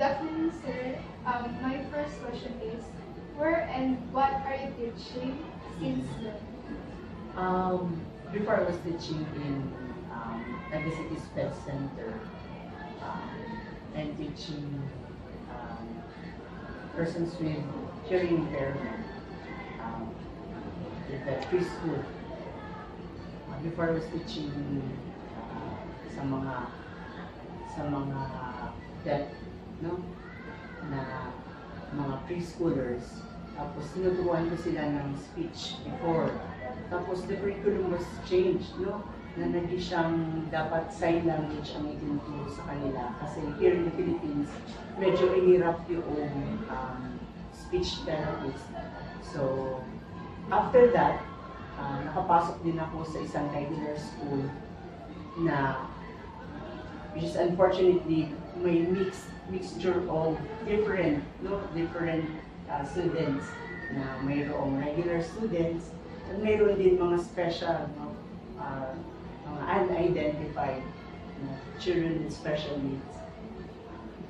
Good afternoon, sir. My first question is, where and what are you teaching since then? Before I was teaching in City Pet Center, and teaching persons with hearing impairment in the preschool. Before I was teaching sa mga deaf, no, na mga preschoolers. Tapos tinuturuan ko sila ng speech before. Tapos the curriculum was changed, no? Na naging siyang dapat sign language ang itinuturo sa kanila. Kasi here in the Philippines, medyo inirap yung speech therapist. So, after that, nakapasok din ako sa isang regular school na, which is unfortunately, may mixture of different students na mayroong regular students at mayroon din mga special, mga unidentified children with special needs.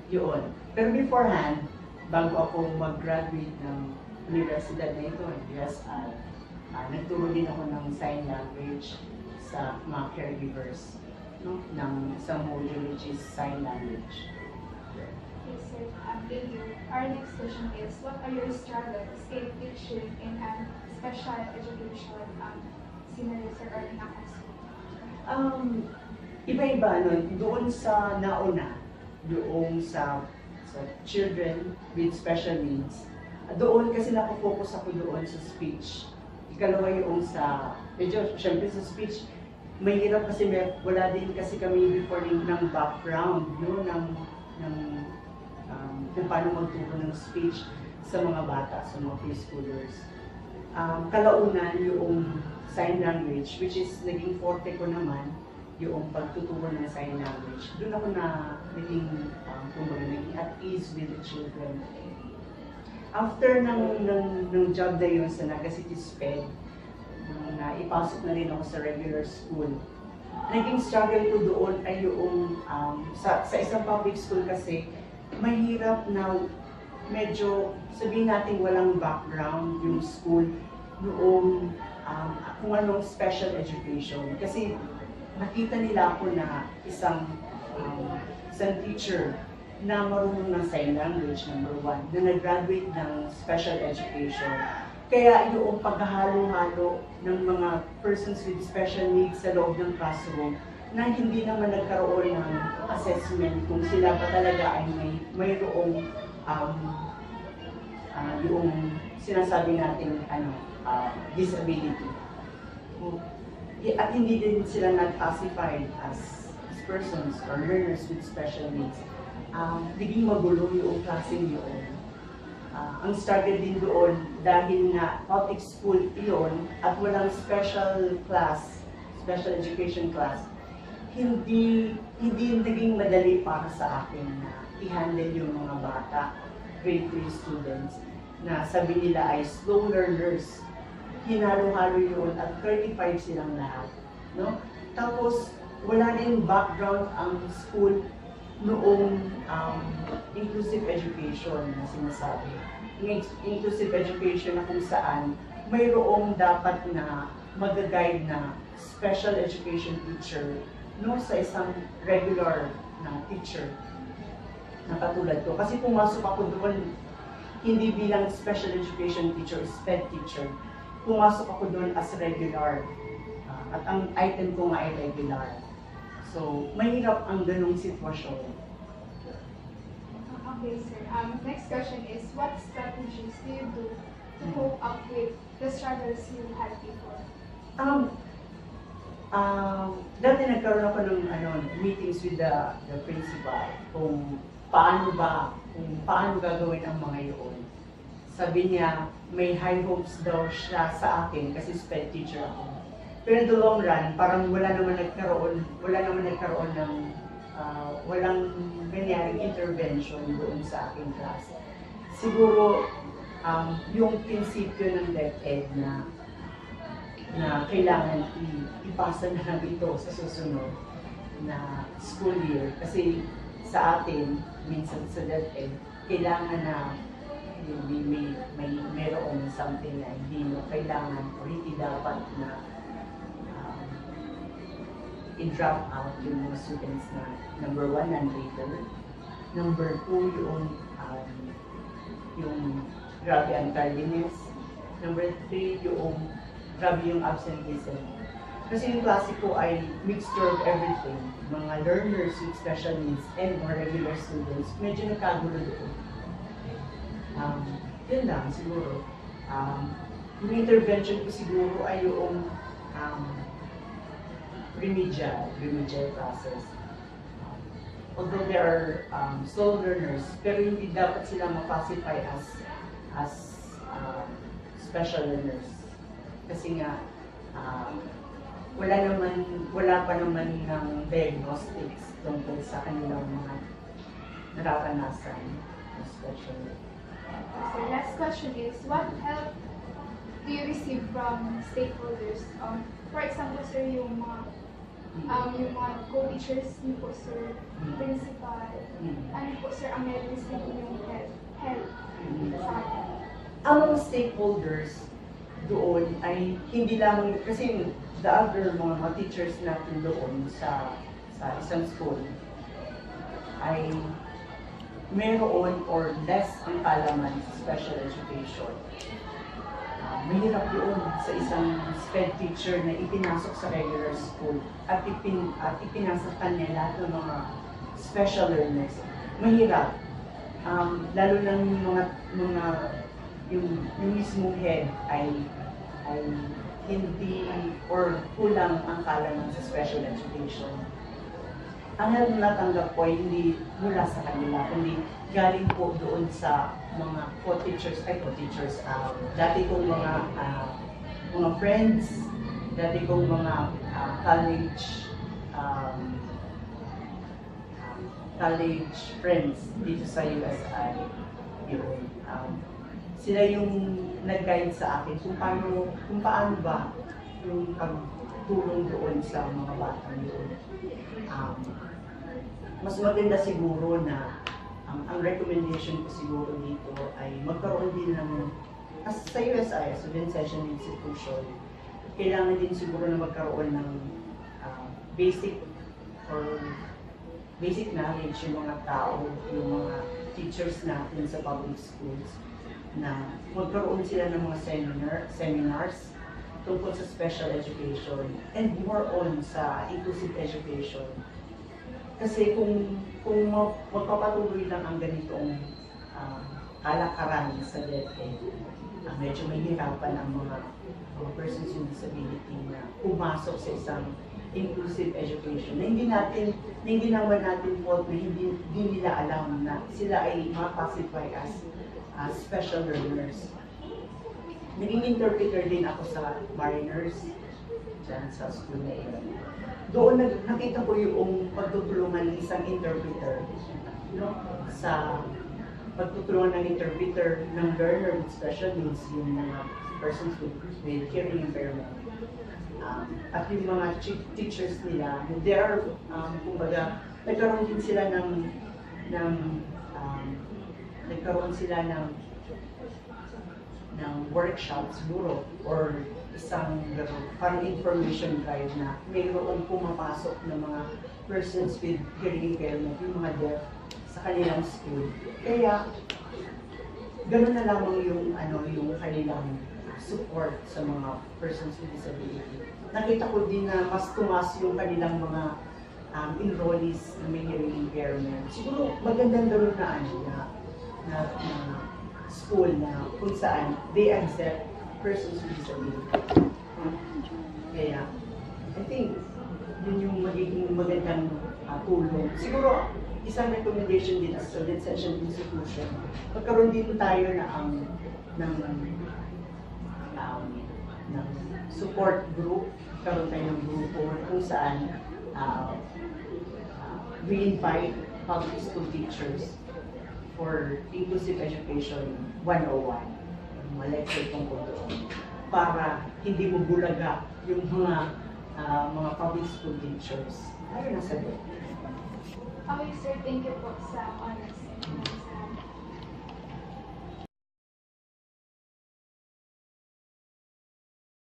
Yun. Pero beforehand, bago ako mag-graduate ng universidad na ito, USI, nagturo din ako ng sign language sa mga caregivers, no? Ng isang module which is sign language. Okay, sir. Thank you. Our next question is, what are your struggles in teaching in a special education scenario, sir, or in a classroom? Iba-iba, no? Doon sa nauna, doon sa children with special needs, doon kasi nakafocus ako doon sa speech. Ikalawa yung syempre sa speech, mahirap kasi wala din kasi kami before ng background, no? Kung paano magturo ng speech sa mga bata, sa mga preschoolers. Kalaunan yung sign language, which is naging forte ko naman, yung pagtuturo ng sign language. Doon ako naging at ease with the children. After ng job na yun sa City Sped, na ipasok na rin ako sa regular school, naging struggle ko doon ay yung sa isang public school kasi mahirap na medyo sabihin natin walang background yung school noong kung anong special education. Kasi nakita nila ako na isang teacher na marunong ng sign language, number one, na nag-graduate ng special education. Kaya yung paghahalo-halo ng mga persons with special needs sa loob ng classroom na hindi naman nagkaroon ng assessment kung sila ba talaga ay mayroong yung sinasabi natin disability. At hindi din sila not-classified as persons or learners with special needs. Naging magulo yung klaseng yun. Ang struggle din doon dahil na public school yun at walang special education class, hindi naging madali para sa akin na i-handle yung mga bata, grade 3 students, na sabi nila ay slow learners. Hinalo-halo yun at 35 silang lahat. No? Tapos, wala din background ang school noong inclusive education na sinasabi. Inclusive education na kung saan mayroong dapat na mag-guide na special education teacher no sa isang regular na teacher na katulad ko. Kasi pumasok ako doon hindi bilang special education teacher, SPED teacher. Pumasok ako doon as regular. At ang item ko nga ay regular. So, mahirap ang ganung sitwasyon. Okay, sir. Next question is, what strategies do you do to cope up with the struggles you had before? Dati nagkaroon ako ng meetings with the principal kung paano gagawin ang mga yun. Sabi niya, may high hopes daw siya sa akin kasi SPED teacher ako. Pero in the long run, parang walang nangyaring intervention doon sa aking class. Siguro, yung prinsipyo ng DepEd na kailangan ipasa na lang ito sa susunod na school year. Kasi sa atin, minsan sa DepEd, kailangan na mayroong something na hindi mo kailangan o hindi dapat na i-drop out yung mga students na number 1, non-reader. Number 2, yung grabe ang tardiness. Number 3, yung grabe yung absenteeism. Kasi yung klase ko ay mixture of everything. Mga learners with special needs and mga regular students. Medyo nagkagulo doon. Yun lang siguro. Yung intervention ko siguro ay yung remedial process. Although there are slow learners, pero hindi dapat sila ma-classify as special learners. Kasi nga, wala pa naman ng diagnostics tungkol sa kanilang mga nararanasan ng special learners. So last question is, what help do you receive from stakeholders? For example, sir, yung mga co-teachers niyo po, sir, principal, ano po, sir, ang may-receive yung help sa akin? Ang mga stakeholders doon ay hindi lang, kasi the other mga teachers natin doon sa isang school ay meron or less ang kalaman sa special education. Mahirap doon sa isang SPED teacher na ipinasok sa regular school at ipinasok kanila ng mga special learners. Mahirap. Lalo lang yung mismong head ay hindi or kulang ang kalaman sa special education. Ang natanggap ko ay hindi mula sa kanila, kundi galing po doon sa mga co-teachers, dati kong mga friends, dati kong mga college friends dito sa USI. Yun. Sila yung nag-guide sa akin kung paano ba yung pagtulong doon sa mga batang yun. Mas maganda siguro na ang recommendation ko siguro dito ay magkaroon din ng, as sa USI, Student Session Institution, kailangan din siguro na magkaroon ng basic knowledge yung mga tao, yung mga teachers natin sa public schools, na magkaroon sila ng mga seminars tungkol sa special education and more on sa inclusive education. Kasi kung magpapatuloy lang ang ganitong kalakaran sa DepEd, medyo mahirapan ang mga persons with disability na pumasok sa isang inclusive education. Na hindi naman natin fault na hindi nila alam na sila ay ma-classify as special learners. Naging interpreter din ako sa Mariners dyan sa school na yun. Doon nakita ko yung pagtutulungan ng isang interpreter, no? Sa pagtutulungan ng interpreter ng learner with special needs, yung mga persons with hearing impairment. At yung mga teachers nila, they are, kumbaga, nagkaroon din sila ng workshop siguro or isang parang information drive na mayroon pumapasok ng mga persons with hearing impairment, yung mga deaf sa kanilang school. Kaya gano'n na lamang yung kanilang support sa mga persons with disability. Nakita ko din na mas tumas yung kanilang mga enrollees na may hearing impairment. Siguro magandang gano'n na school na kung saan they accept persons with disability. Kaya, I think, yun yung magiging magandang tulong. Siguro, isang recommendation din as Student Session Institution, magkaroon din tayo ng support group, karoon tayo ng grupo kung saan we invite public school teachers for Inclusive Education 101, mga lecture tungkol doon, para hindi mo bulaga yung mga public school teachers. Ayun na sagot. Okay, sir. Thank you po sa honest and sa